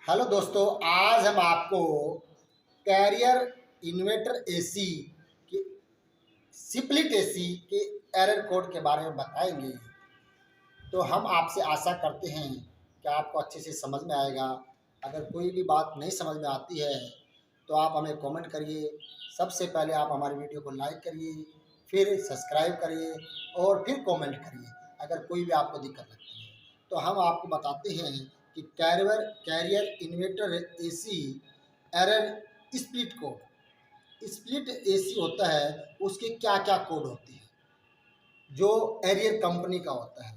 Hello दोस्तों, आज हम आपको कैरियर इन्वर्टर एसी की स्प्लिट एसी के एरर कोड के बारे में बताएंगे। तो हम आपसे आशा करते हैं कि आपको अच्छे से समझ में आएगा। अगर कोई भी बात नहीं समझ में आती है तो आप हमें कमेंट करिए। सबसे पहले आप हमारी वीडियो को लाइक करिए, फिर सब्सक्राइब करिए और फिर कमेंट करिए अगर कोई भी आपको दिक्कत लगती है। तो हम आपको बताते हैं कि Carrier inverter AC error split code. Split AC होता है, उसके क्या क्या कोड होते हैं जो एरियर कंपनी का होता है।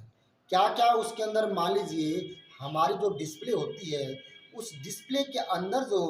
क्या क्या उसके अंदर, मान लीजिए हमारी जो डिस्प्ले होती है, उस डिस्प्ले के अंदर जो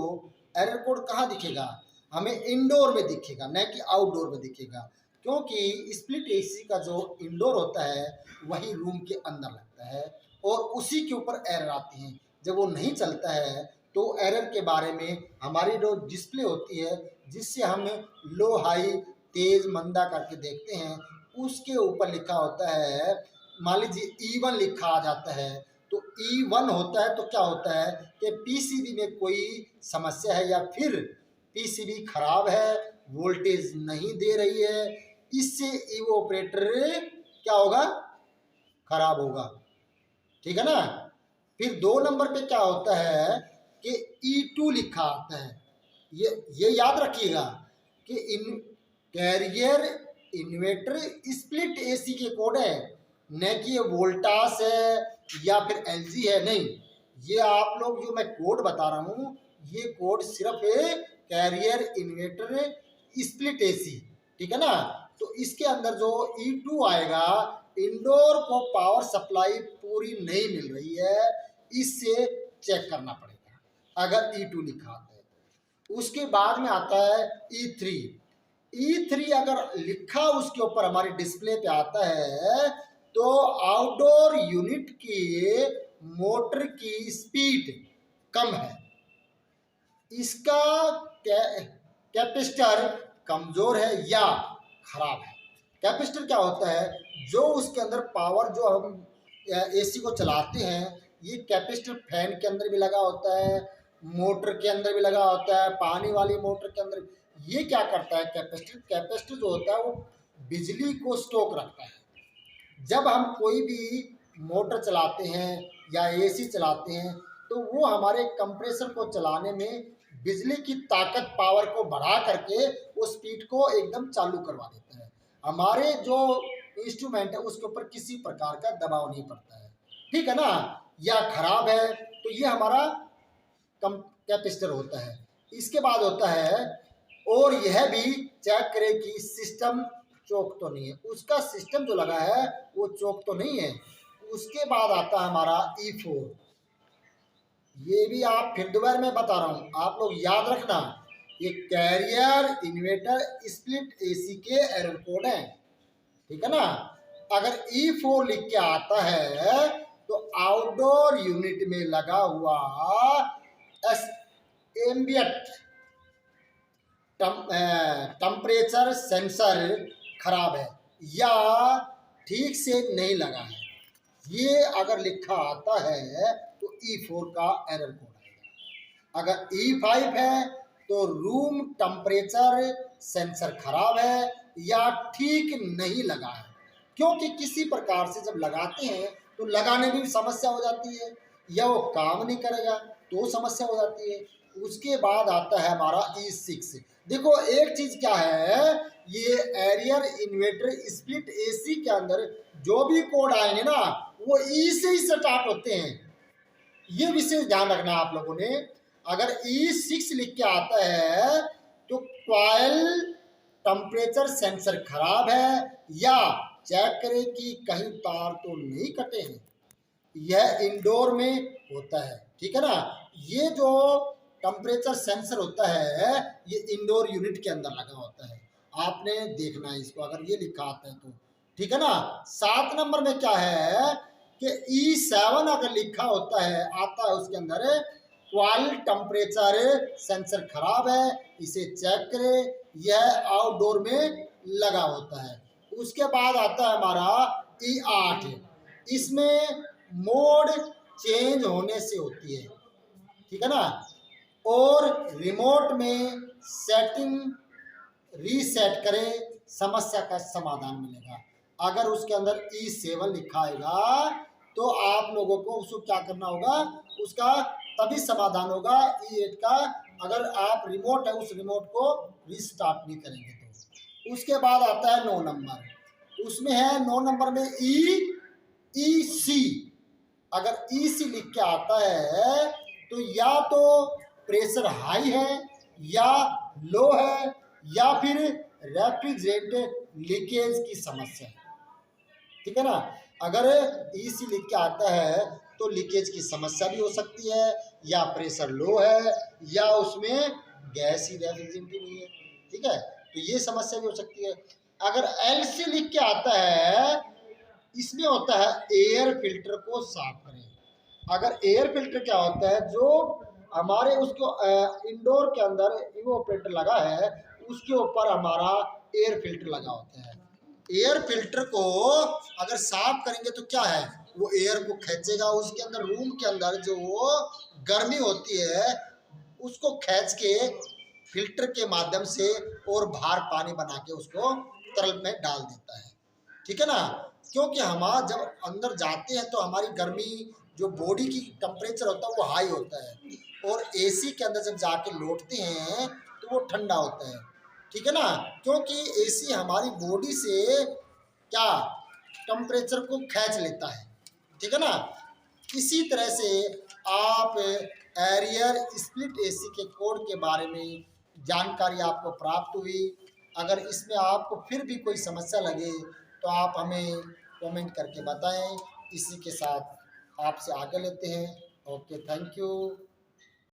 एरर कोड कहाँ दिखेगा, हमें इंडोर में दिखेगा, न कि आउटडोर में दिखेगा। क्योंकि स्प्लिट एसी का जो इंडोर होता है वही रूम के अंदर लगता है और उसी के ऊपर एरर आती हैं। जब वो नहीं चलता है तो एरर के बारे में हमारी जो डिस्प्ले होती है, जिससे हम लो हाई तेज मंदा करके देखते हैं, उसके ऊपर लिखा होता है, मान लीजिए E1 लिखा आ जाता है। तो E1 होता है तो क्या होता है कि पीसीबी में कोई समस्या है, या फिर पीसीबी खराब है, वोल्टेज नहीं दे रही है, इससे ईवो ऑपरेटर क्या होगा, खराब होगा। ठीक है ना। फिर 2 नंबर पे क्या होता है कि E2 लिखा आता है। ये याद रखिएगा कि इन कैरियर इन्वर्टर स्प्लिट एसी के कोड है, न कि ये वोल्टास है या फिर एलजी है। नहीं, ये आप लोग जो मैं कोड बता रहा हूँ, ये कोड सिर्फ कैरियर इन्वर्टर स्प्लिट एसी। ठीक है ना। तो इसके अंदर जो E2 आएगा, इंडोर को पावर सप्लाई पूरी नहीं मिल रही है, इससे चेक करना पड़ेगा अगर E2 लिखा आता है। उसके बाद में आता है E3। E3 अगर लिखा उसके ऊपर हमारी डिस्प्ले पे आता है तो आउटडोर यूनिट की मोटर की स्पीड कम है, इसका कैपेसिटर कमजोर है या खराब है। कैपेसिटर क्या होता है, जो उसके अंदर पावर जो हम एसी को चलाते हैं, ये कैपेसिटर फैन के अंदर भी लगा होता है, मोटर के अंदर भी लगा होता है, पानी वाली मोटर के अंदर। ये क्या करता है, कैपेसिटर जो होता है वो बिजली को स्टॉक रखता है। जब हम कोई भी मोटर चलाते हैं या एसी चलाते हैं तो वो हमारे कंप्रेसर को चलाने में बिजली की ताकत, पावर को बढ़ा करके वो स्पीड को एकदम चालू करवा देता है। हमारे जो इंस्ट्रूमेंट है उसके ऊपर किसी प्रकार का दबाव नहीं पड़ता है। ठीक है ना। या खराब है तो ये हमारा कम कैपेसिटर होता है। इसके बाद होता है, और यह भी चेक करें कि सिस्टम चौक तो नहीं है, उसका सिस्टम जो लगा है वो चौक तो नहीं है। उसके बाद आता है हमारा E4। ये भी आप फिर दोबारा मैं बता रहा हूँ, आप लोग याद रखना, ये कैरियर इन्वर्टर स्प्लिट एसी के एरर कोड है। ठीक है ना। अगर E4 लिख के आता है तो आउटडोर यूनिट में लगा हुआ एम्बियंट टेम्परेचर सेंसर खराब है या ठीक से नहीं लगा है, ये अगर लिखा आता है तो E4 का एरर कोड आएगा। अगर E5 है तो रूम टेम्परेचर सेंसर खराब है या ठीक नहीं लगा है। क्योंकि किसी प्रकार से जब लगाते हैं तो लगाने में भी समस्या हो जाती है, या वो काम नहीं करेगा तो समस्या हो जाती है। उसके बाद आता है हमारा E6। देखो एक चीज क्या है, ये एरियर इन्वर्टर स्प्लिट एसी के अंदर जो भी कोड आएंगे ना, वो ई से ही स्टार्ट होते हैं। ये विशेष ध्यान रखना आप लोगों ने। अगर E6 लिख के आता है तो कॉइल टेम्परेचर सेंसर खराब है, या चेक करें कि कहीं तार तो नहीं कटे हैं, यह इंडोर में होता है। ठीक है ना। ये जो टेम्परेचर सेंसर होता है ये इंडोर यूनिट के अंदर लगा होता है, आपने देखना है इसको अगर ये लिखा आता है तो। ठीक है ना। 7 नंबर में क्या है कि E7 अगर लिखा होता है, आता है उसके अंदर, कॉइल टेम्परेचर सेंसर खराब है, इसे चेक करें, यह आउटडोर में लगा होता है। उसके बाद आता है हमारा E8। इसमें मोड चेंज होने से होती है। ठीक है ना। और रिमोट में सेटिंग रीसेट करें, समस्या का समाधान मिलेगा। अगर उसके अंदर E7 लिखा आएगा तो आप लोगों को उसको क्या करना होगा, उसका तभी समाधान होगा E8 का, अगर आप रिमोट है उस रिमोट को रीस्टार्ट नहीं करेंगे तो। उसके बाद आता है 9 नंबर, उसमें है 9 नंबर में EC। अगर EC लिख के आता है तो या तो प्रेशर हाई है या लो है या फिर रेफ्रिजरेटर लीकेज की समस्या है, ठीक है ना। अगर EC लिख के आता है तो लीकेज की समस्या भी हो सकती है, या प्रेशर लो है, या उसमें गैस ही रेफ्रिजरेंट ही नहीं है, ठीक है, तो ये समस्या भी हो सकती है। अगर LC लिख के आता है, इसमें होता है एयर फिल्टर को साफ करें। अगर एयर फिल्टर क्या होता है, जो हमारे उसको इंडोर के अंदर इवोपरेटर लगा है उसके ऊपर हमारा एयर फिल्टर लगा होता है। एयर फिल्टर को अगर साफ करेंगे तो क्या है, वो एयर को खींचेगा, उसके अंदर रूम के अंदर जो गर्मी होती है उसको खींच के फिल्टर के माध्यम से और बाहर पानी बना के उसको तरल में डाल देता है, ठीक है ना। क्योंकि हम जब अंदर जाते हैं तो हमारी गर्मी जो बॉडी की टेम्परेचर होता है वो हाई होता है, और एसी के अंदर जब जाके लौटते हैं तो वो ठंडा होता है, ठीक है ना। क्योंकि एसी हमारी बॉडी से क्या टेम्परेचर को खींच लेता है, ठीक है ना। इसी तरह से आप एरियर स्प्लिट एसी के कोड के बारे में जानकारी आपको प्राप्त हुई। अगर इसमें आपको फिर भी कोई समस्या लगे तो आप हमें कमेंट करके बताएं। इसी के साथ आपसे आगे लेते हैं। Okay, thank you.